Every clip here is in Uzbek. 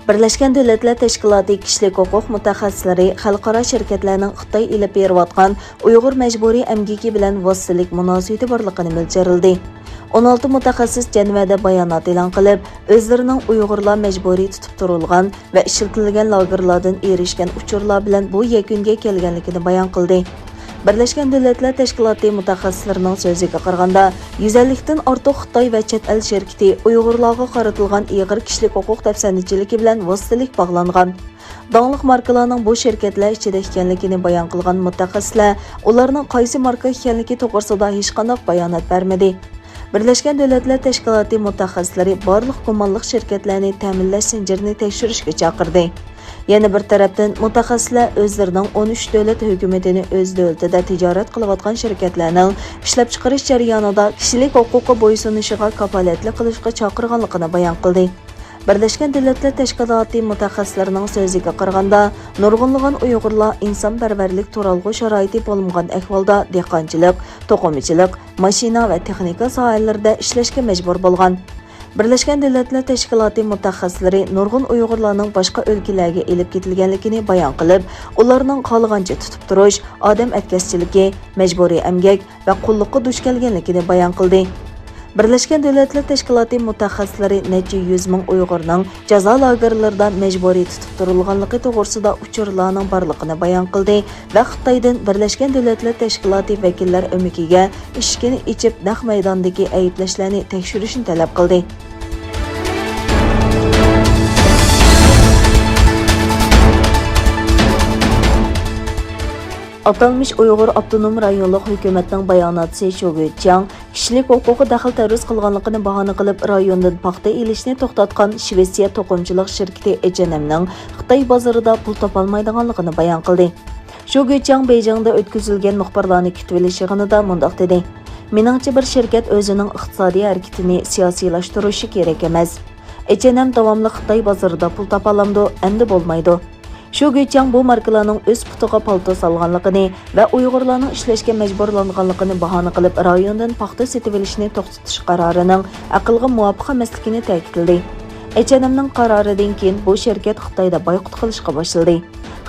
Birleşken Devletler Teşkilatı Kişilik Hukuk Mutaxassislari xalqaro şirketlerning Xitoy ilib berayotgan Uyg'ur majburiy emgiki bilan vositalik munosabati borligini bildirildi. 16 mutaxassis janvada bayonot e'lon qilib, o'zlarining Uyg'urlar majburiy tutib turilgan va ishlatilgan lagerlardan erishgan uchurlar bilan bu yakunga kelganligini bayon qildi. Birleşken Devletler Teşkilatı mutaxassislarining so'ziga qaraganda, 150 dan ortiq Xitoy va chet el şirketi Uyg'urlarga qaratilgan ig'ir kishilik huquq tafsandachiligi bilan vositalik bog'langan. Dağlıq markalarning bu şirketlar ichida ekanligini bayon qilgan mutaxassislar, ularning qaysi marka ekanligi to'g'risida hech qanday bayonot bermadi. Birleşken Devletler Teşkilatı mutaxassislari barliq gumonliq şirketlarni ta'minlash zincirini tekshirishga chaqirdi. Yana bir tarafdan mutaxassislar o'zlarining 13 davlat hukumatini o'z davlatida tijorat qilayotgan shirkatlarning ishlab chiqarish jarayonida kishilik huquqi bo'ysunishiga kafolatlik qilishga chaqirganligini bayon qildi. Birleşken Devletler Teşkilatı mutaxassislarining so'ziga qaraganda, nurg'unlagan Uyg'urlar insonparvarlik turalg'u sharoiti bo'lmagan ahvolda dehqonchilik, to'qimachilik, mashina va texnika sohalarida ishlashga majbur bo'lgan. Birleşken Devletler Teşkilatı mutaxassislari nurg'un Uyg'urlarning boshqa o'lkalarga elib ketilganligini bayon qilib, ularning qolgancha tutib turish, odam atkazchiligi, majburiy emgak va qulluqqa duch kelganligini bayon qildi. Birleşken Devletler Teşkilatı mutaxassislari necha 100 ming Uyg'urning jazo lagerlarida majburiy tutib turilganligi to'g'risida uchurlarning borligini bayon qildi va Xitoydan Birleşken Devletler Teşkilatı vakillar o'mikiga ishkini ichib naq maydondagi ayblashlarni tekshirishni talab qildi. Atalmış Uyghur Abdunum rayonluq hukumatning bayonotchisi Shoguchang kishilik huquqi daxl taruz qilganligini bahona qilib rayondan paxta elishni to'xtatgan Shvetsiya to'qimchilik shirkati H&M'ning Xitoy bozorida pul topolmaydiganligini bayon qildi. Shoguchang Beijingda o'tkazilgan muxbirlarni kutib olish yig'inida mundaq dedi: "Meningcha bir shirkat o'zining iqtisodiy harakatini siyosiylashtirilishi kerak emas. H&M davomli Xitoy bozorida pul topolamdi, endi bo'lmaydi." Shoguchang bu markalarning o'z putiga palto solganligini va Uyg'urlarning ishlashga majburlanganligini bahona qilib, rayondan paxta setib olishni to'xtatish qarorining aqlga muvofiq emasligini ta'kidladi. H&M'ning qaroridan keyin bu shirkat Xitoyda boyqut qilishga boshladi.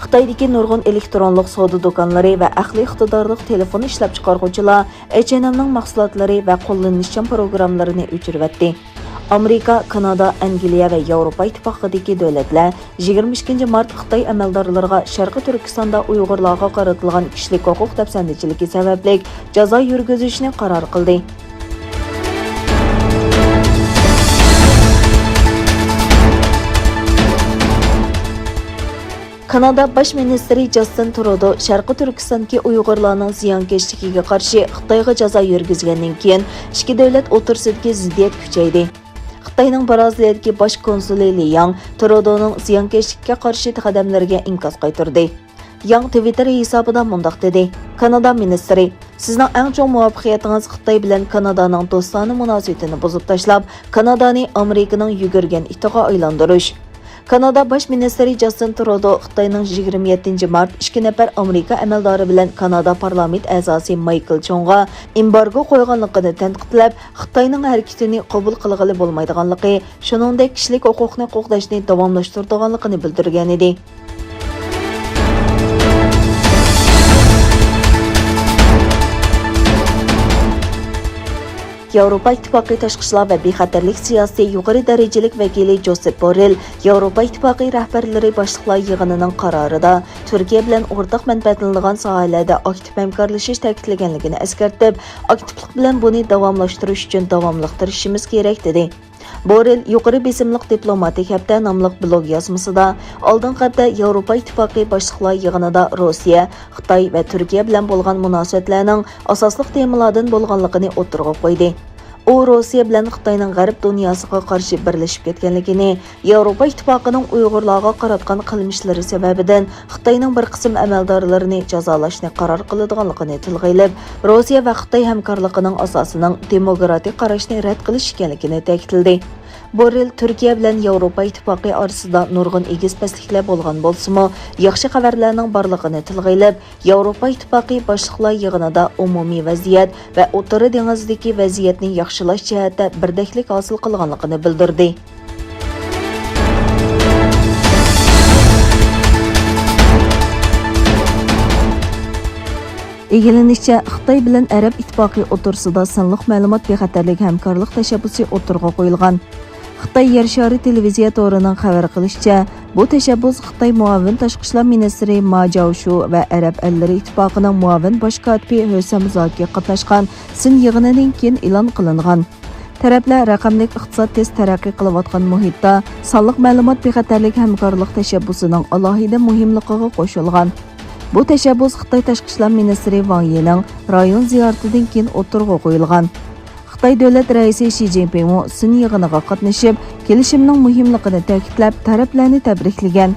Xitoydagi nurg'un elektronlik savdo do'konlari va aqliy iqtidorli telefon ishlab chiqaruvchilar H&M'ning mahsulotlari va qo'llanishchan programmalarini o'chiribdi. Amerika, Kanada, Angliya va Yevropa ittifoqidagi davlatlar 22 mart Xitoy amaldorlariga Sharqiy Turkistonda Uyg'urlarga qaratilgan kishilik huquq tafsandachiligi sababli jazo yurgizishni qaror qildi. Kanada Bosh ministri Justin Trudeau Sharqiy Turkistondagi Uyg'urlarning ziyonkashligiga qarshi Xitoyga jazo yurgizgandan keyin ikki davlat o'rtasidagi ziddiyat kuchaydi. Xitoyning Braziliyadagi bosh konsuli Yang Trudeauning ziyonkashlikka qarshi qadamlariga inkas qaytardi. Yang Twitter hisobida mundaq dedi: "Kanada ministri, sizning eng chong muvaffaqiyatingiz Xitoy bilan Kanadaning do'stona munosabatini buzib tashlab, Kanadani Amerikaning yugurgan itiga aylantirish." Kanada Bosh ministri Justin Trudeau Xitoyning 27 mart 2 nafar Amerika amaldori bilan Kanada parlament a'zosi Michael Chongga embargo qo'yganligini tanqidlab, Xitoyning harakatini qabul qilg'ili bo'lmaydiganligi, shuningdek kishilik huquqni qo'llashni davomlashtirganligini bildirgan edi. Yevropa İttifaqı Tashqi ishlar va bexatarlik siyosiy yuqori darajalik vakili Josep Borrell Yevropa İttifaqı rahbarlari boshliqlar yig'inining qarorida Turkiya bilan o'rtaq manfaatlanadigan sohalarda aktiv hamkorlashish ta'kidlaganligini eskartib, aktivlik bilan buni davomlashtirish uchun davomlashtirishimiz kerak dedi. Borrell yuqori besimliq diplomatik hafta nomli blog yozmasida oldingi hafta Yevropa İttifaqı boshliqlar yig'inida Rossiya, Xitoy va Turkiya bilan bo'lgan munosabatlarning asosli temalardan bo'lganligini o'tirg'a qo'ydi. U Rossiya bilan Xitoyning g'arb dunyosiga qarshi birlashib ketganligini, Yevropa Ittifoqining Uyg'urlarga qaratgan qilmishlari sababidan Xitoyning bir qism amaldorlarini jazolashni qaror qiladiganligini tilga olib, Rossiya va Xitoy hamkorligining asosining demokratik qarashni rad qilish ekanligini ta'kidladi. Borrell Turkiya bilan Yevropa İttifaqı orasida nurg'un egiz pastliklar bo'lgan bo'lsa-mu, yaxshi xabarlarning borligini tilga olib, Yevropa İttifaqı boshliqlar yig'inida umumiy vaziyat va O'rta dengizdagi vaziyatni yaxshilash jihatida birdaklik hosil qilganligini bildirdi. Egilenishicha, Xitoy bilan Arab ittifoqi o'rtasida sonliq ma'lumot bexatarlik hamkorlik tashabbusi o'tirg'a qo'yilgan. Xitoy yer shari televiziya to'rining xabar qilishicha, bu tashabbus Xitoy muavin tashqi ishlar ministri Ma Jiaoshu va Arab ellari ittifoqining muavin bosh kotibi Husam Zoki qatnashgan sin yig'inidan keyin e'lon qilingan. Taraflar raqamli iqtisod tez taraqqiy qilayotgan muhitda sonliq ma'lumot bexatarlik hamkorlik tashabbusining alohida muhimligiga qo'shilgan. Bu tashabbus Xitoy tashqi ishlar ministri Wang Yining rayon ziyoratidan keyin o'tirg'a qo'yilgan. Xitoy davlat raisi Xi Jinping sin yig'iniga qatnashib, kelishimning muhimligini ta'kidlab, taraflarni tabriklagan.